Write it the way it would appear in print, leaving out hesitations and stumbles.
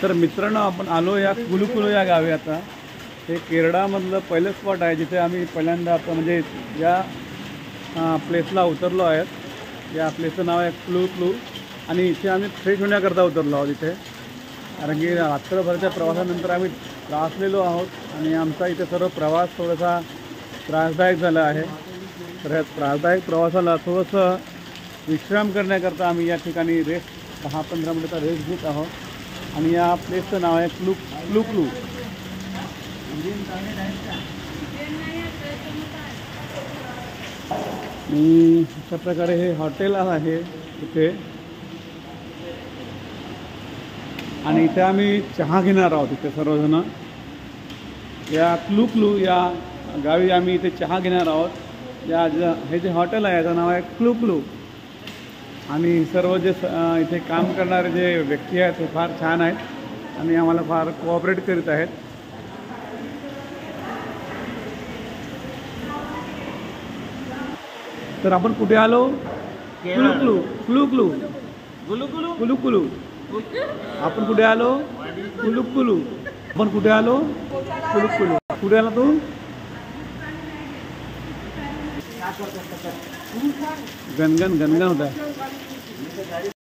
तर मित्रांनो, आपण आलो या कुलुकुलू या गावी. आता हे केरळमधलं पहिलं स्पॉट आहे जिथे आम्ही पहिल्यांदा आता म्हणजे या प्लेसला उतरलो आहेत. या प्लेसचं नाव आहे कुलुकुलू आणि इथे आम्ही फ्रेश होण्याकरता उतरलो आहोत इथे. कारण की रात्रभरच्या प्रवासानंतर आम्ही त्रासलेलो आहोत आणि आमचा इथे सर्व प्रवास थोडासा त्रासदायक झाला आहे. तर ह्या त्रासदायक प्रवासाला थोडंसं विश्राम करण्याकरता आम्ही या ठिकाणी रेस्ट 10-15 मिनिटाचा रेस्ट घेत आहोत. आणि या प्लेसचं नाव आहे कुलुकुलू. अशा प्रकारे हे हॉटेल आहे इथे आणि इथे आम्ही चहा घेणार आहोत. इथे सर्वजण या कुलुकुलू या गावी आम्ही इथे चहा घेणार आहोत. हे जे हॉटेल आहे याचं नाव आहे कुलुकुलू आणि सर्व जे इथे काम करणारे जे व्यक्ती आहेत ते फार छान आहेत आणि आम्हाला फार कोऑपरेट करीत आहेत. तर आपण कुठे आलो? कुलुकुलू कुलुकुलू कुलुकुलू कुलुकुलू. आपण कुठे आलो? कुलुकुलू. आपण कुठे आलो? कुलुकुलू. कुठे आला तू? गणगण गणगण होता.